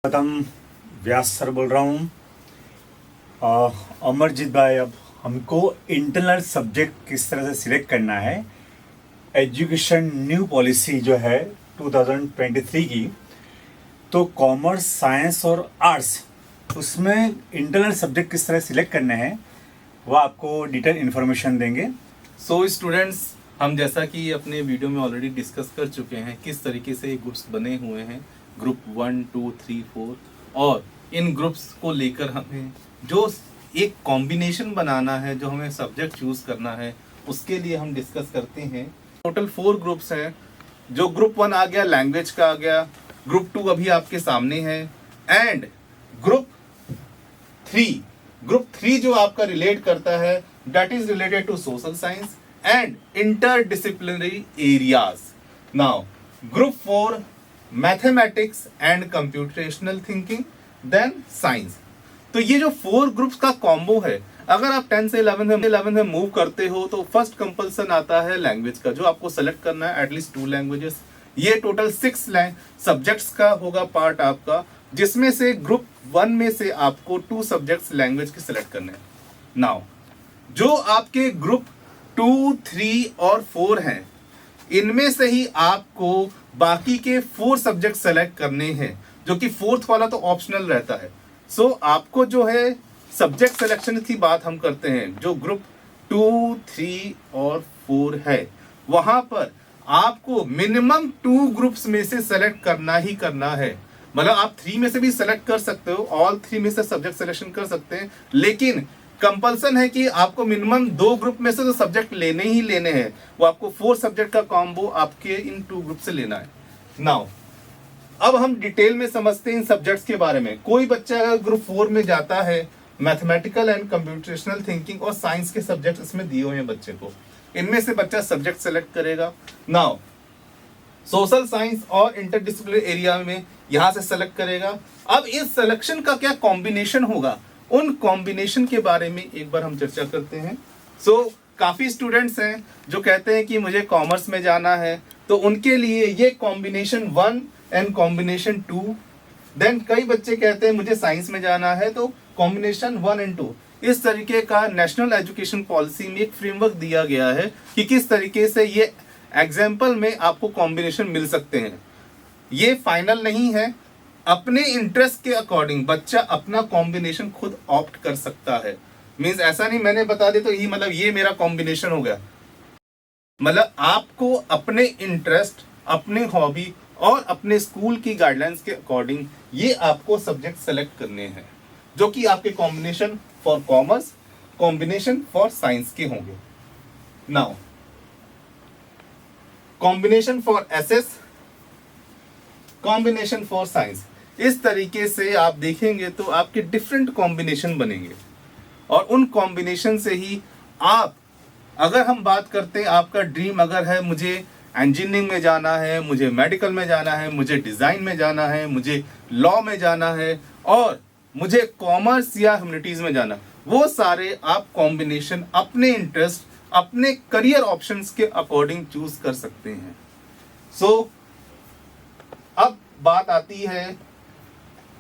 स्वागतम। व्यास सर बोल रहा हूँ। अमरजीत भाई, अब हमको इंटरनल सब्जेक्ट किस तरह से सिलेक्ट करना है, एजुकेशन न्यू पॉलिसी जो है 2023 की, तो कॉमर्स, साइंस और आर्ट्स उसमें इंटरनल सब्जेक्ट किस तरह सिलेक्ट करने हैं वो आपको डिटेल इन्फॉर्मेशन देंगे। सो स्टूडेंट्स, हम जैसा कि अपने वीडियो में ऑलरेडी डिस्कस कर चुके हैं किस तरीके से ग्रुप्स बने हुए हैं, ग्रुप 1, 2, 3, 4, और इन ग्रुप्स को लेकर हमें जो एक कॉम्बिनेशन बनाना है, जो हमें सब्जेक्ट चूज करना है, उसके लिए हम डिस्कस करते हैं। टोटल 4 ग्रुप्स हैं। जो ग्रुप 1 आ गया, लैंग्वेज का आ गया। ग्रुप 2 अभी आपके सामने है, एंड ग्रुप 3 जो आपका रिलेट करता है, that is related to social science and interdisciplinary areas. Now group 4 mathematics and computational thinking, then science. तो ये जो 4 ग्रुप्स का कॉम्बो है, अगर आप 10 से 11 में मूव करते हो तो फर्स्ट कंपल्सन आता है लैंग्वेज का, जो आपको सेलेक्ट करना है एटलीस्ट 2 लैंग्वेजेस। ये टोटल 6 सब्जेक्ट्स का होगा पार्ट आपका, जिसमें से ग्रुप 1 में से आपको 2 सब्जेक्ट्स लैंग्वेज के सिलेक्ट करने हैं। नाउ जो आपके ग्रुप 2, 3 और 4 हैं, इनमें से ही आपको बाकी के 4 सब्जेक्ट सेलेक्ट करने हैं, जो कि 4th वाला तो ऑप्शनल रहता है। सो आपको जो है सब्जेक्ट सिलेक्शन की बात हम करते हैं, जो ग्रुप 2, 3 और 4 है, वहां पर आपको मिनिमम 2 ग्रुप्स में से सेलेक्ट करना ही करना है। मतलब आप 3 में से भी सेलेक्ट कर सकते हो, ऑल 3 में से सब्जेक्ट सिलेक्शन कर सकते हैं, लेकिन कंपल्सन है कि आपको मिनिमम 2 ग्रुप में से तो सब्जेक्ट लेने ही लेने हैं। वो आपको 4 सब्जेक्ट का कॉम्बो आपके इन 2 ग्रुप से लेना है। नाउ अब हम डिटेल में समझते हैं इन सब्जेक्ट्स के बारे में। कोई बच्चा अगर ग्रुप 4 में जाता है, मैथमेटिकल एंड कंप्यूटेशनल थिंकिंग और साइंस के सब्जेक्ट इसमें दिए हुए हैं बच्चे को, इनमें से बच्चा सब्जेक्ट सेलेक्ट करेगा। नाउ सोशल साइंस और इंटरडिसिप्लिनरी एरिया में यहां से सेलेक्ट करेगा। अब इस सिलेक्शन का क्या कॉम्बिनेशन होगा, उन कॉम्बिनेशन के बारे में एक बार हम चर्चा करते हैं। काफी स्टूडेंट्स हैं जो कहते हैं कि मुझे कॉमर्स में जाना है, तो उनके लिए ये कॉम्बिनेशन 1 एंड कॉम्बिनेशन 2। देन कई बच्चे कहते हैं मुझे साइंस में जाना है, तो कॉम्बिनेशन 1 एंड 2। इस तरीके का नेशनल एजुकेशन पॉलिसी में एक फ्रेमवर्क दिया गया है कि किस तरीके से ये एग्जाम्पल में आपको कॉम्बिनेशन मिल सकते हैं। ये फाइनल नहीं है, अपने इंटरेस्ट के अकॉर्डिंग बच्चा अपना कॉम्बिनेशन खुद ऑप्ट कर सकता है। मींस ऐसा नहीं मैंने बता दिया तो ये मतलब ये मेरा कॉम्बिनेशन हो गया। मतलब आपको अपने इंटरेस्ट, अपने हॉबी और अपने स्कूल की गाइडलाइंस के अकॉर्डिंग ये आपको सब्जेक्ट सेलेक्ट करने हैं, जो कि आपके combination for commerce, combination for science के होंगे। Now combination for SS, combination for science, इस तरीके से आप देखेंगे तो आपके डिफरेंट कॉम्बिनेशन बनेंगे, और उन कॉम्बिनेशन से ही आप, अगर हम बात करते हैं आपका ड्रीम अगर है मुझे इंजीनियरिंग में जाना है, मुझे मेडिकल में जाना है, मुझे डिजाइन में जाना है, मुझे लॉ में जाना है, और मुझे कॉमर्स या ह्यूमैनिटीज में जाना, वो सारे आप कॉम्बिनेशन अपने इंटरेस्ट, अपने करियर ऑप्शंस के अकॉर्डिंग चूज कर सकते हैं। अब बात आती है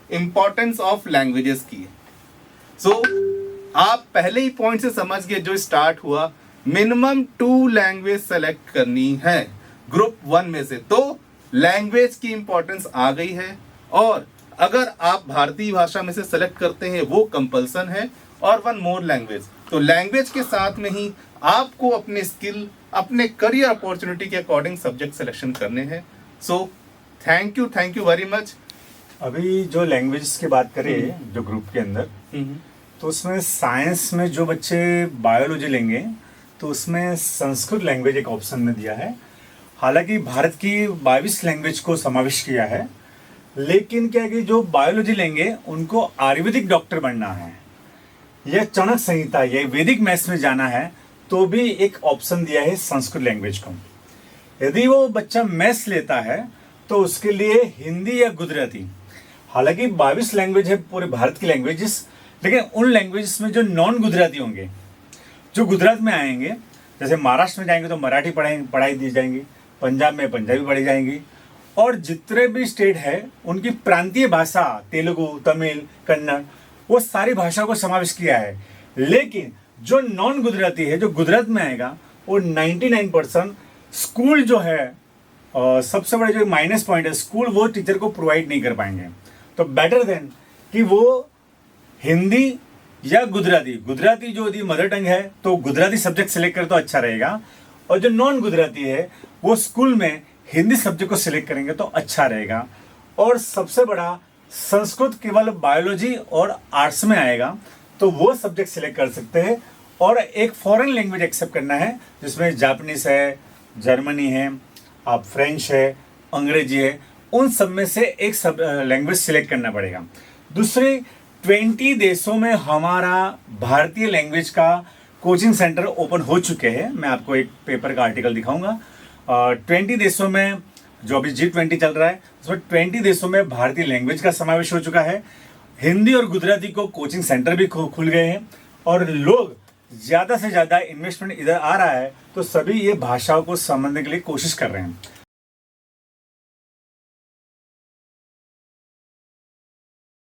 इंपॉर्टेंस ऑफ लैंग्वेजेस की। आप पहले ही पॉइंट से समझ गए जो स्टार्ट हुआ, मिनिमम 2 लैंग्वेज सेलेक्ट करनी है ग्रुप 1 में से, तो लैंग्वेज की इंपॉर्टेंस आ गई है। और अगर आप भारतीय भाषा में से सेलेक्ट करते हैं वो कंपल्सन है, और 1 मोर लैंग्वेज। तो लैंग्वेज के साथ में ही आपको अपने स्किल, अपने करियर अपॉर्चुनिटी के अकॉर्डिंग सब्जेक्ट सिलेक्शन करने हैं। Thank you very much. अभी जो लैंग्वेज की बात करें जो ग्रुप के अंदर, तो उसमें साइंस में जो बच्चे बायोलॉजी लेंगे तो उसमें संस्कृत लैंग्वेज एक ऑप्शन में दिया है। हालांकि भारत की 22 लैंग्वेज को समावेश किया है, लेकिन क्या है कि जो बायोलॉजी लेंगे उनको आयुर्वेदिक डॉक्टर बनना है या चाणक्य संहिता या वैदिक मैथ्स में जाना है, तो भी एक ऑप्शन दिया है संस्कृत लैंग्वेज को। यदि वो बच्चा मैथ्स लेता है तो उसके लिए हिंदी या गुजराती। हालांकि 22 लैंग्वेज है पूरे भारत की लैंग्वेजेस, लेकिन उन लैंग्वेजेस में जो नॉन गुजराती होंगे, जो गुजरात में आएंगे, जैसे महाराष्ट्र में जाएंगे तो मराठी पढ़ाई दी जाएंगी, पंजाब में पंजाबी पढ़ी जाएंगी, और जितने भी स्टेट है उनकी प्रांतीय भाषा तेलुगु, तमिल, कन्नड़, वो सारी भाषा को समावेश किया है। लेकिन जो नॉन गुजराती है, जो गुजरात में आएगा, वो 99% स्कूल जो है, सबसे बड़ा जो माइनस पॉइंट है, स्कूल वो टीचर को प्रोवाइड नहीं कर पाएंगे। तो बेटर देन कि वो हिंदी या गुजराती जो यदि मदर टंग है तो गुजराती सब्जेक्ट सिलेक्ट करे तो अच्छा रहेगा, और जो नॉन गुजराती है वो स्कूल में हिंदी सब्जेक्ट को सिलेक्ट करेंगे तो अच्छा रहेगा। और सबसे बड़ा, संस्कृत केवल बायोलॉजी और आर्ट्स में आएगा तो वो सब्जेक्ट सिलेक्ट कर सकते हैं, और एक फॉरेन लैंग्वेज एक्सेप्ट करना है जिसमें जापानीज है, जर्मनी है, आप फ्रेंच है, अंग्रेजी है, उन सब में से एक सब लैंग्वेज सिलेक्ट करना पड़ेगा। दूसरे 20 देशों में हमारा भारतीय लैंग्वेज का कोचिंग सेंटर ओपन हो चुके हैं। मैं आपको एक पेपर का आर्टिकल दिखाऊंगा। 20 देशों में, जो अभी G20 चल रहा है, उसमें 20 देशों में भारतीय लैंग्वेज का समावेश हो चुका है। हिंदी और गुजराती को कोचिंग सेंटर भी खुल गए हैं, और लोग ज़्यादा से ज़्यादा इन्वेस्टमेंट इधर आ रहा है, तो सभी ये भाषाओं को समझने के लिए कोशिश कर रहे हैं।